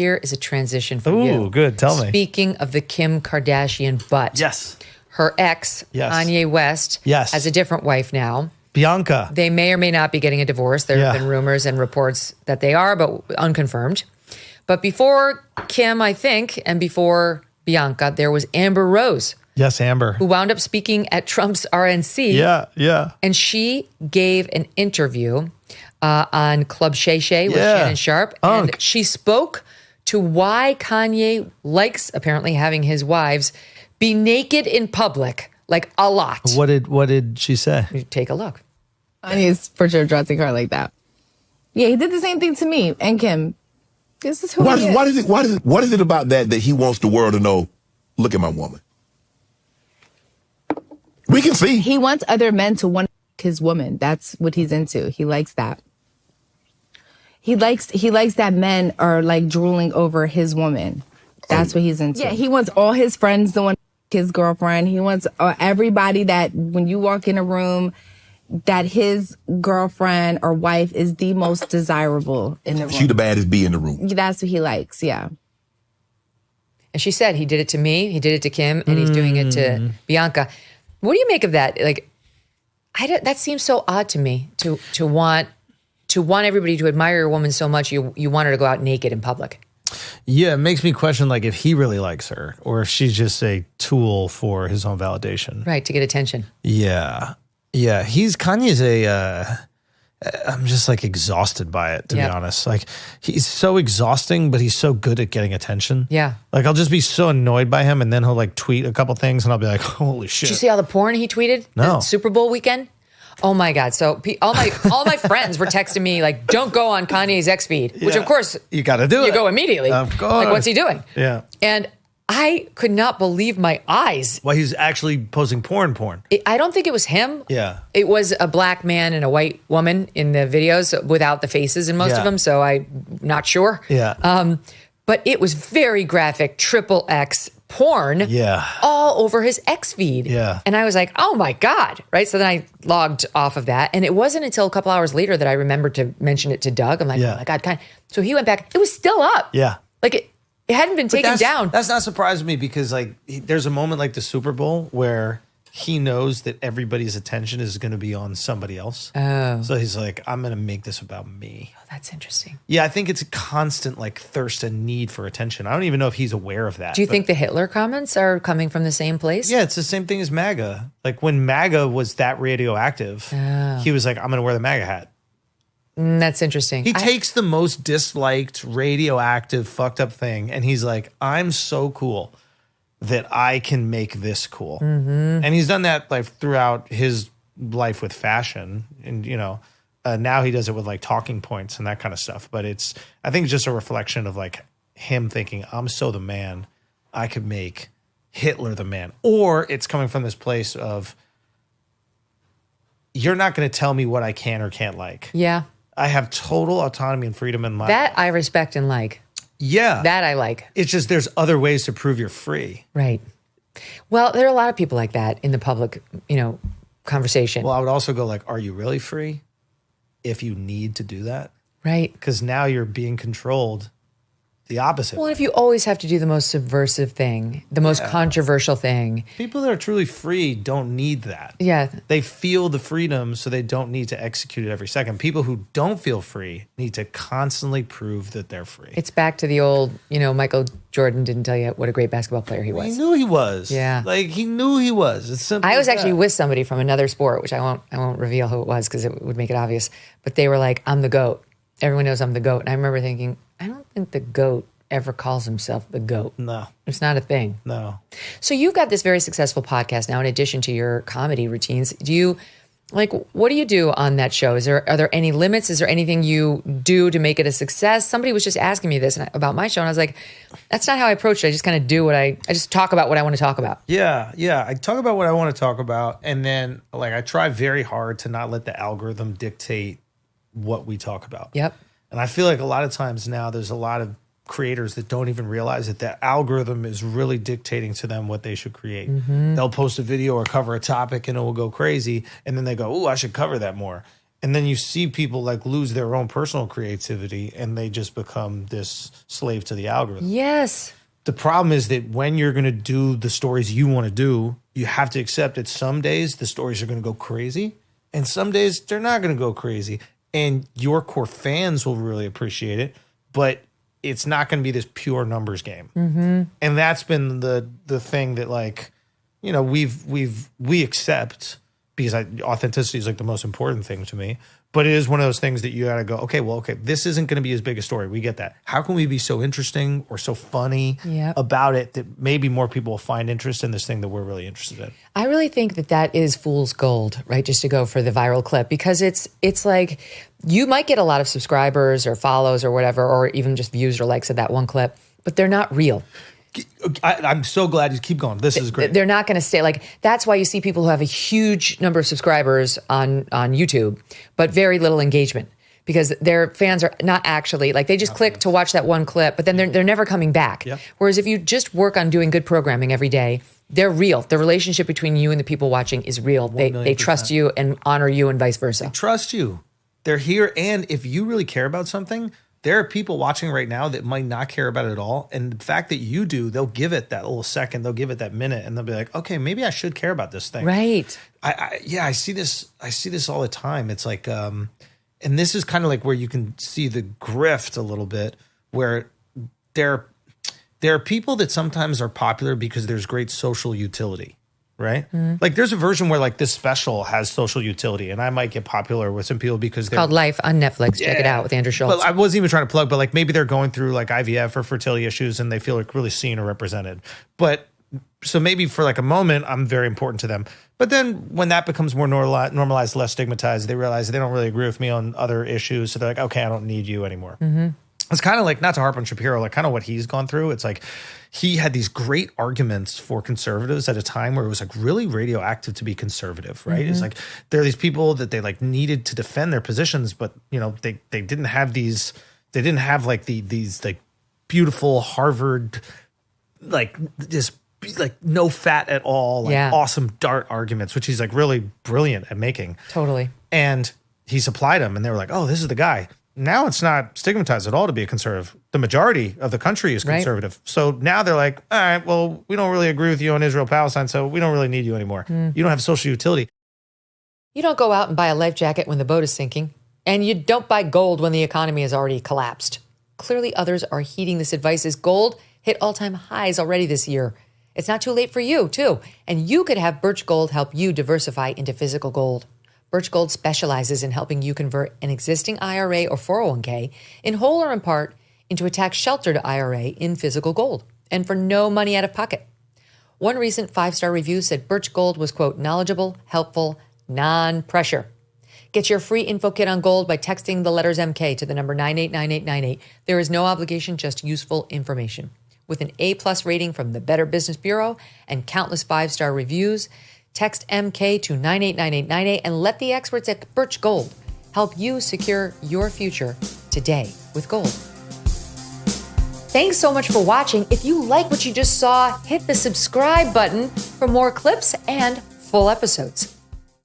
here is a transition for you. Ooh, good. Tell me. Speaking of the Kim Kardashian butt. Yes. Her ex, Kanye West, has a different wife now. Bianca. They may or may not be getting a divorce. There have been rumors and reports that they are, but unconfirmed. But before Kim, I think, and before Bianca, there was Amber Rose. Yes, Amber. Who wound up speaking at Trump's RNC. Yeah. And she gave an interview on Club Shay Shay with Shannon Sharp. And she spoke to why Kanye likes apparently having his wives be naked in public, like a lot. What did she say? Take a look. Kanye's for sure dressing her like that. Yeah, he did the same thing to me and Kim. This is who he is. What is it about that he wants the world to know, look at my woman? We can see. He wants other men to want his woman. That's what he's into. He likes that. He likes that men are like drooling over his woman. That's what he's into. Yeah, he wants all his friends to want his girlfriend. He wants everybody that when you walk in a room, that his girlfriend or wife is the most desirable in the room. She the baddest bee in the room. That's what he likes, yeah. And she said he did it to me, he did it to Kim, and he's doing it to Bianca. What do you make of that? Like, that seems so odd to me to want everybody to admire your woman so much you want her to go out naked in public. Yeah, it makes me question like if he really likes her or if she's just a tool for his own validation. Right, to get attention. Yeah. Yeah, Kanye's I'm just like exhausted by it, to be honest. Like he's so exhausting, but he's so good at getting attention. Yeah. Like I'll just be so annoyed by him and then he'll like tweet a couple things and I'll be like, holy shit. Did you see all the porn he tweeted? No. The Super Bowl weekend? Oh my God. So all my friends were texting me like, don't go on Kanye's X feed, which of course you got to do. You go immediately. Of course. Like, what's he doing? Yeah. And I could not believe my eyes. Well, he's actually posting porn. I don't think it was him. Yeah. It was a black man and a white woman in the videos without the faces in most of them. So I'm not sure. Yeah. But it was very graphic, XXX porn. Yeah. All over his X feed. Yeah. And I was like, oh my God. Right. So then I logged off of that. And it wasn't until a couple hours later that I remembered to mention it to Doug. I'm like, oh my God. So he went back. It was still up. Yeah. Like it hadn't been taken down. That's not surprising me because like there's a moment like the Super Bowl where he knows that everybody's attention is going to be on somebody else. Oh. So he's like, I'm going to make this about me. Oh, that's interesting. Yeah, I think it's a constant like thirst and need for attention. I don't even know if he's aware of that. Do you think the Hitler comments are coming from the same place? Yeah, it's the same thing as MAGA. Like when MAGA was that radioactive, he was like, I'm going to wear the MAGA hat. That's interesting. He takes the most disliked, radioactive, fucked up thing, and he's like, I'm so cool that I can make this cool. Mm-hmm. And he's done that like throughout his life with fashion. And, now he does it with like talking points and that kind of stuff. But I think it's just a reflection of like him thinking, I'm so the man, I could make Hitler the man. Or it's coming from this place of, you're not going to tell me what I can or can't like. Yeah. I have total autonomy and freedom in my That I respect and like. Yeah. That I like. It's just there's other ways to prove you're free. Right. Well, there are a lot of people like that in the public, conversation. Well, I would also go like, are you really free if you need to do that? Right. Because now you're being controlled the opposite. Well, if you always have to do the most subversive thing, the most controversial thing. People that are truly free don't need that. Yeah. They feel the freedom, so they don't need to execute it every second. People who don't feel free need to constantly prove that they're free. It's back to the old, Michael Jordan didn't tell you what a great basketball player he was. He knew he was. Yeah. Like he knew he was. It's simple. I was actually with somebody from another sport, which I won't reveal who it was because it would make it obvious. But they were like, I'm the GOAT. Everyone knows I'm the GOAT. And I remember thinking, I don't think the GOAT ever calls himself the GOAT. No. It's not a thing. No. So you've got this very successful podcast now in addition to your comedy routines. What do you do on that show? Are there any limits? Is there anything you do to make it a success? Somebody was just asking me this about my show and I was like, that's not how I approach it. I just kind of do I just talk about what I want to talk about. Yeah. I talk about what I want to talk about. And then I try very hard to not let the algorithm dictate what we talk about. Yep. And I feel like a lot of times now there's a lot of creators that don't even realize that the algorithm is really dictating to them what they should create. Mm-hmm. They'll post a video or cover a topic and it will go crazy. And then they go, oh, I should cover that more. And then you see people like lose their own personal creativity and they just become this slave to the algorithm. Yes. The problem is that when you're going to do the stories you want to do, you have to accept that some days the stories are going to go crazy and some days they're not going to go crazy. And your core fans will really appreciate it, but it's not going to be this pure numbers game. Mm-hmm. And that's been the thing that, like, you know, we accept, because authenticity is like the most important thing to me. But it is one of those things that you got to go, okay, this isn't going to be as big a story. We get that. How can we be so interesting or so funny about it that maybe more people will find interest in this thing that we're really interested in? I really think that is fool's gold, right? Just to go for the viral clip, because it's like you might get a lot of subscribers or follows or whatever, or even just views or likes of that one clip, but they're not real. I'm so glad you keep going. This is great. They're not going to stay. Like, that's why you see people who have a huge number of subscribers on YouTube, but very little engagement, because their fans are not actually, like, they just click to watch that one clip, but then they're never coming back. Yep. Whereas if you just work on doing good programming every day, they're real. The relationship between you and the people watching is real. They trust you and honor you and vice versa. They trust you. They're here. And if you really care about something, there are people watching right now that might not care about it at all. And the fact that you do, they'll give it that little second, they'll give it that minute, and they'll be like, okay, maybe I should care about this thing. Right. I see this all the time. It's like, and this is kind of like where you can see the grift a little bit, where there are people that sometimes are popular because there's great social utility. Right? Mm-hmm. Like, there's a version where, like, this special has social utility, and I might get popular with some people because they're called Life on Netflix. Check it out with Andrew Schulz. Well, I wasn't even trying to plug, but like maybe they're going through like IVF or fertility issues and they feel like really seen or represented. But so maybe for like a moment, I'm very important to them. But then when that becomes more normalized, less stigmatized, they realize they don't really agree with me on other issues. So they're like, okay, I don't need you anymore. Mm-hmm. It's kind of like, not to harp on Shapiro, like kind of what he's gone through. It's like he had these great arguments for conservatives at a time where it was like really radioactive to be conservative, right? Mm-hmm. It's like there are these people that they like needed to defend their positions, but you know, they didn't have these, they didn't have like these like beautiful Harvard, like just like no fat at all, like awesome dart arguments, which he's like really brilliant at making. Totally. And he supplied them and they were like, oh, this is the guy. Now it's not stigmatized at all to be a conservative. The majority of the country is conservative. Right. So now they're like, all right, well, we don't really agree with you on Israel-Palestine, so we don't really need you anymore. You don't have social utility. You don't go out and buy a life jacket when the boat is sinking, and you don't buy gold when the economy has already collapsed. Clearly others are heeding this advice as gold hit all-time highs already this year. It's not too late for you, too, and you could have Birch Gold help you diversify into physical gold. Birch Gold specializes in helping you convert an existing IRA or 401k in whole or in part into a tax-sheltered IRA in physical gold, and for no money out of pocket. One recent 5-star review said Birch Gold was, quote, knowledgeable, helpful, non-pressure. Get your free info kit on gold by texting the letters MK to the number 989898. There is no obligation, just useful information. With an A+ rating from the Better Business Bureau and countless 5-star reviews, text MK to 989898 and let the experts at Birch Gold help you secure your future today with gold. Thanks so much for watching. If you like what you just saw, hit the subscribe button for more clips and full episodes.